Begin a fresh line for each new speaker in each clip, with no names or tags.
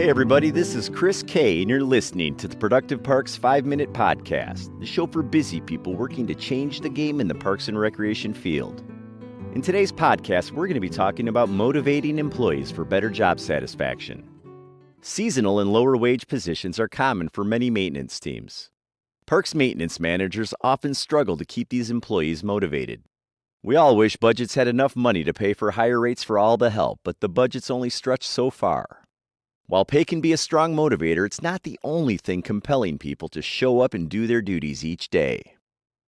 Hey everybody, this is Chris K, and you're listening to the Productive Parks 5-Minute Podcast, the show for busy people working to change the game in the parks and recreation field. In today's podcast, we're going to be talking about motivating employees for better job satisfaction. Seasonal and lower wage positions are common for many maintenance teams. Parks maintenance managers often struggle to keep these employees motivated. We all wish budgets had enough money to pay for higher rates for all the help, but the budgets only stretch so far. While pay can be a strong motivator, it's not the only thing compelling people to show up and do their duties each day.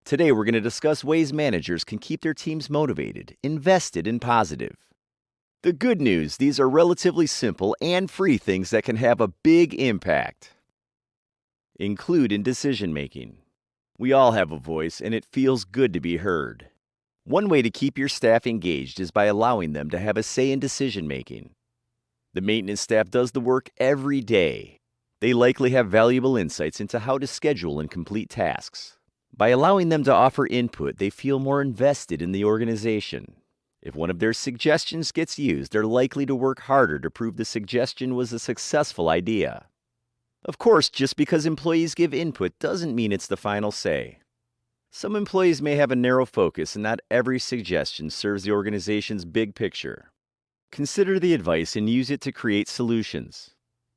Today, we're going to discuss ways managers can keep their teams motivated, invested, and positive. The good news, these are relatively simple and free things that can have a big impact. Include in decision-making. We all have a voice, and it feels good to be heard. One way to keep your staff engaged is by allowing them to have a say in decision-making. The maintenance staff does the work every day. They likely have valuable insights into how to schedule and complete tasks. By allowing them to offer input, they feel more invested in the organization. If one of their suggestions gets used, they're likely to work harder to prove the suggestion was a successful idea. Of course, just because employees give input doesn't mean it's the final say. Some employees may have a narrow focus, and not every suggestion serves the organization's big picture. Consider the advice and use it to create solutions.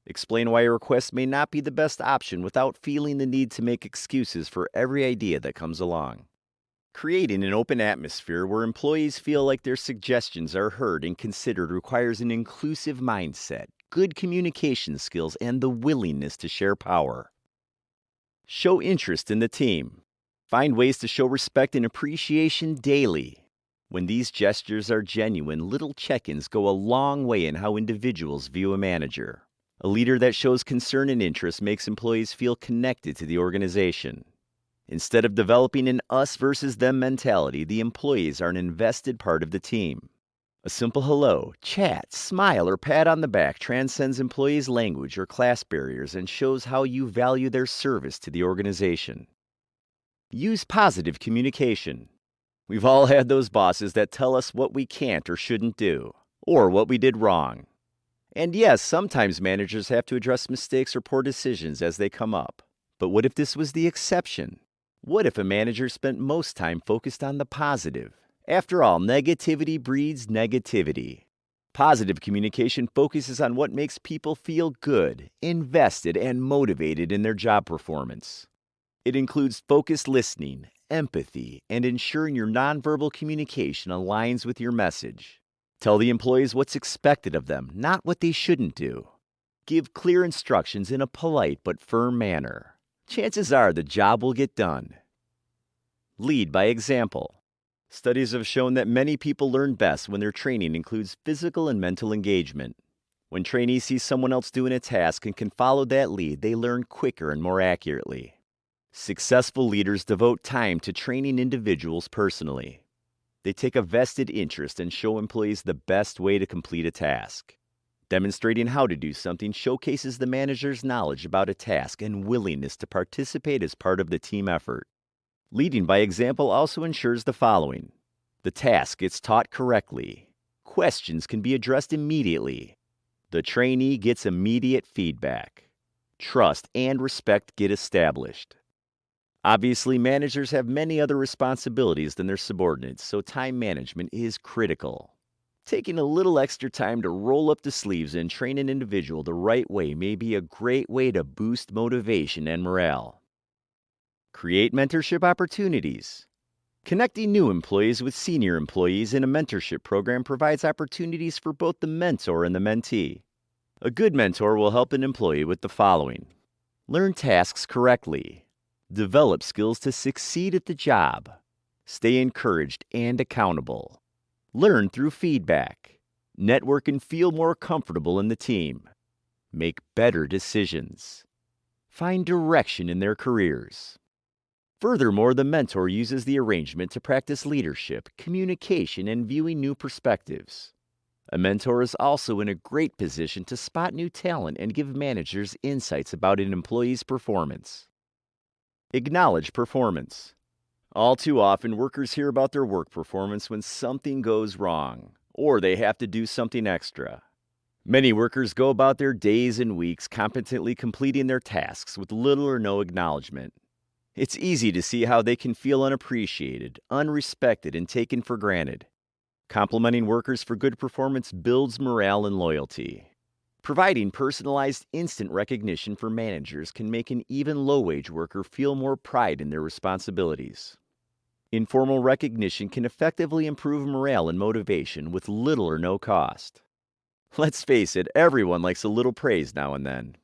Explain why a request may not be the best option without feeling the need to make excuses for every idea that comes along. Creating an open atmosphere where employees feel like their suggestions are heard and considered requires an inclusive mindset, good communication skills, and the willingness to share power. Show interest in the team. Find ways to show respect and appreciation daily. When these gestures are genuine, little check-ins go a long way in how individuals view a manager. A leader that shows concern and interest makes employees feel connected to the organization. Instead of developing an us versus them mentality, the employees are an invested part of the team. A simple hello, chat, smile, or pat on the back transcends employees' language or class barriers and shows how you value their service to the organization. Use positive communication. We've all had those bosses that tell us what we can't or shouldn't do, or what we did wrong. And yes, sometimes managers have to address mistakes or poor decisions as they come up. But what if this was the exception? What if a manager spent most time focused on the positive? After all, negativity breeds negativity. Positive communication focuses on what makes people feel good, invested, and motivated in their job performance. It includes focused listening, empathy, and ensuring your nonverbal communication aligns with your message. Tell the employees what's expected of them, not what they shouldn't do. Give clear instructions in a polite but firm manner. Chances are the job will get done. Lead by example. Studies have shown that many people learn best when their training includes physical and mental engagement. When trainees see someone else doing a task and can follow that lead, they learn quicker and more accurately. Successful leaders devote time to training individuals personally. They take a vested interest and show employees the best way to complete a task. Demonstrating how to do something showcases the manager's knowledge about a task and willingness to participate as part of the team effort. Leading by example also ensures the following. The task gets taught correctly. Questions can be addressed immediately. The trainee gets immediate feedback. Trust and respect get established. Obviously, managers have many other responsibilities than their subordinates, so time management is critical. Taking a little extra time to roll up the sleeves and train an individual the right way may be a great way to boost motivation and morale. Create mentorship opportunities. Connecting new employees with senior employees in a mentorship program provides opportunities for both the mentor and the mentee. A good mentor will help an employee with the following. Learn tasks correctly. Develop skills to succeed at the job. Stay encouraged and accountable. Learn through feedback. Network and feel more comfortable in the team. Make better decisions. Find direction in their careers. Furthermore, the mentor uses the arrangement to practice leadership, communication, and viewing new perspectives. A mentor is also in a great position to spot new talent and give managers insights about an employee's performance. Acknowledge performance. All too often, workers hear about their work performance when something goes wrong, or they have to do something extra. Many workers go about their days and weeks competently completing their tasks with little or no acknowledgement. It's easy to see how they can feel unappreciated, unrespected, and taken for granted. Complimenting workers for good performance builds morale and loyalty. Providing personalized instant recognition for managers can make an even low-wage worker feel more pride in their responsibilities. Informal recognition can effectively improve morale and motivation with little or no cost. Let's face it, everyone likes a little praise now and then.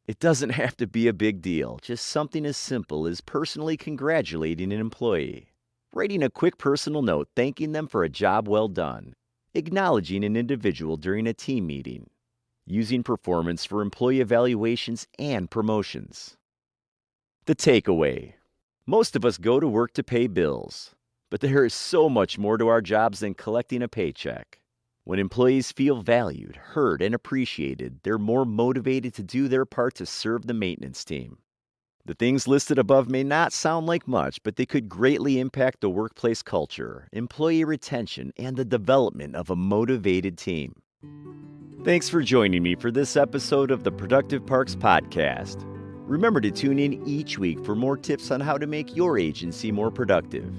It doesn't have to be a big deal, just something as simple as personally congratulating an employee, writing a quick personal note thanking them for a job well done, acknowledging an individual during a team meeting, using performance for employee evaluations and promotions. The takeaway: most of us go to work to pay bills, but there is so much more to our jobs than collecting a paycheck. When employees feel valued, heard, and appreciated, they're more motivated to do their part to serve the maintenance team. The things listed above may not sound like much, but they could greatly impact the workplace culture, employee retention, and the development of a motivated team. Thanks for joining me for this episode of the Productive Parks Podcast. Remember to tune in each week for more tips on how to make your agency more productive.